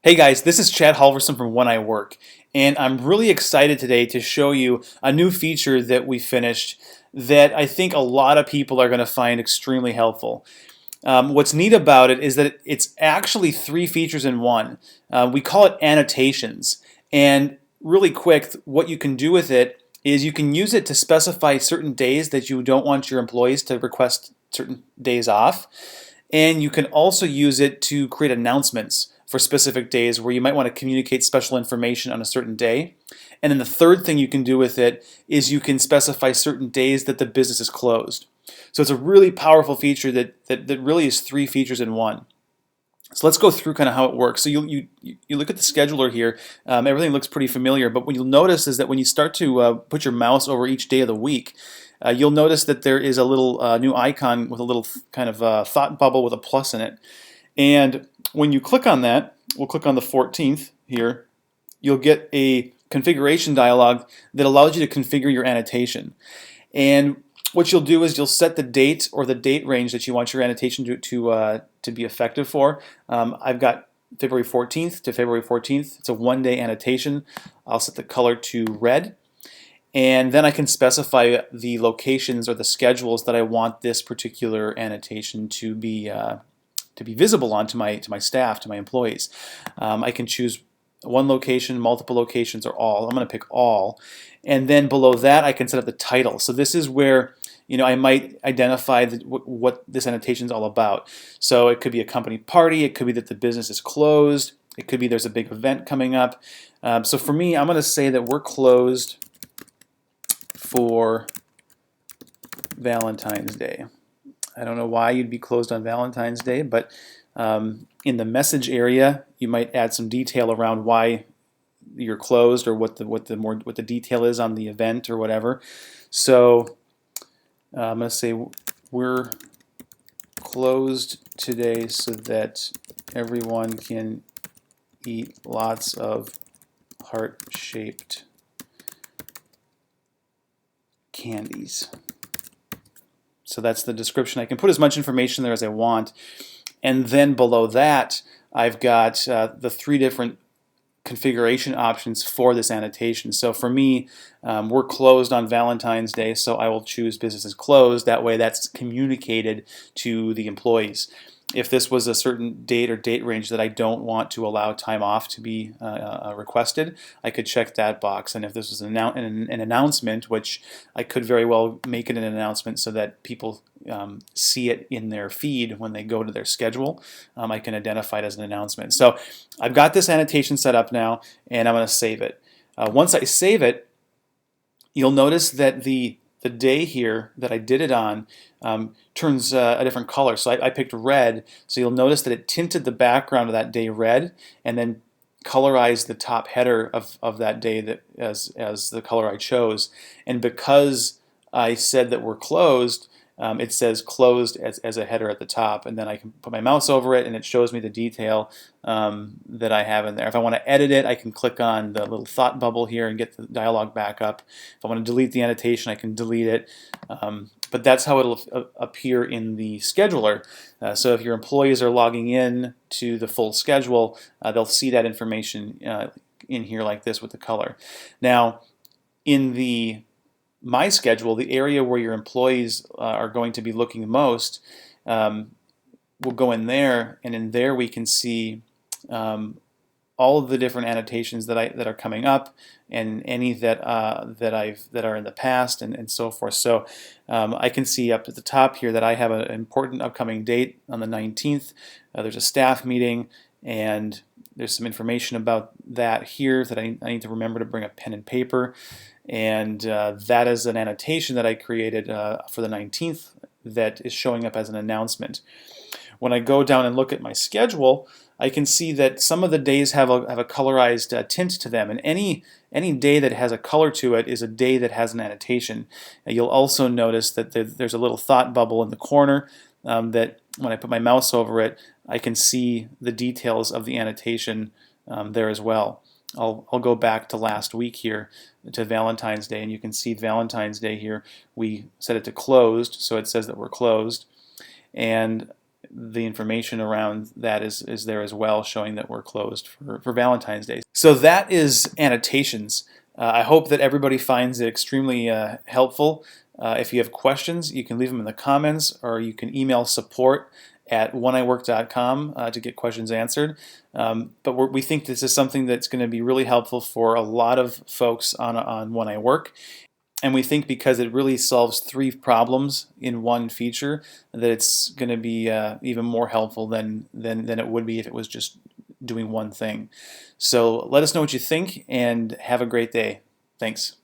Hey guys, this is Chad Halverson from When I Work, and I'm really excited today to show you a new feature that we finished that I think a lot of people are going to find extremely helpful. What's neat about it is that it's actually three features in one. We call it annotations, and really quick, what you can do with it is you can use it to specify certain days that you don't want your employees to request certain days off. And you can also use it to create announcements for specific days where you might want to communicate special information on a certain day. And then the third thing you can do with it is you can specify certain days that the business is closed. So it's a really powerful feature that really is three features in one. So let's go through kind of how it works. So you look at the scheduler here. Everything looks pretty familiar, but what you'll notice is that when you start to put your mouse over each day of the week, you'll notice that there is a little new icon with a little kind of thought bubble with a plus in it. And when you click on that, we'll click on the 14th here, you'll get a configuration dialog that allows you to configure your annotation. And what you'll do is you'll set the date or the date range that you want your annotation to be effective for. I've got February 14th to February 14th. It's a one-day annotation. I'll set the color to red. And then I can specify the locations or the schedules that I want this particular annotation to be visible on to my staff, to my employees. I can choose one location, multiple locations, or all. I'm going to pick all. And then below that, I can set up the title. So this is where I might identify what this annotation is all about. So it could be a company party. It could be that the business is closed. It could be there's a big event coming up. So for me, I'm going to say that we're closed for Valentine's Day. I don't know why you'd be closed on Valentine's Day, but in the message area, you might add some detail around why you're closed or what the detail is on the event or whatever. So I'm going to say we're closed today so that everyone can eat lots of heart-shaped candies. So that's the description. I can put as much information there as I want. And then below that, I've got the three different configuration options for this annotation. So for me, we're closed on Valentine's Day, so I will choose business is closed. That way that's communicated to the employees. If this was a certain date or date range that I don't want to allow time off to be requested, I could check that box. And if this was an announcement, which I could very well make it an announcement so that people see it in their feed when they go to their schedule, I can identify it as an announcement. So I've got this annotation set up now, and I'm going to save it. Once I save it, you'll notice that the day here that I did it on turns a different color. So I picked red, so you'll notice that it tinted the background of that day red and then colorized the top header of that day as the color I chose. And because I said that we're closed, it says closed as a header at the top, and then I can put my mouse over it and it shows me the detail that I have in there. If I want to edit it, I can click on the little thought bubble here and get the dialog back up. If I want to delete the annotation, I can delete it. But that's how it'll appear in the scheduler. So if your employees are logging in to the full schedule, they'll see that information in here like this with the color. Now, in the My Schedule, the area where your employees are going to be looking the most, we'll go in there, and in there we can see all of the different annotations that are coming up, and any that are in the past, and so forth. So I can see up at the top here that I have an important upcoming date on the 19th. There's a staff meeting, and there's some information about that here that I need to remember to bring a pen and paper. And that is an annotation that I created for the 19th that is showing up as an announcement. When I go down and look at my schedule, I can see that some of the days have a colorized tint to them, and any day that has a color to it is a day that has an annotation. You'll also notice that there's a little thought bubble in the corner that when I put my mouse over it, I can see the details of the annotation there as well. I'll go back to last week here to Valentine's Day, and you can see Valentine's Day here. We set it to closed, so it says that we're closed. And the information around that is there as well, showing that we're closed for Valentine's Day. So that is annotations. I hope that everybody finds it extremely helpful. If you have questions, you can leave them in the comments, or you can email support@oneiwork.com to get questions answered. But we think this is something that's going to be really helpful for a lot of folks on One I Work. And we think because it really solves 3 problems in one feature, that it's going to be even more helpful than it would be if it was just doing one thing. So let us know what you think, and have a great day. Thanks.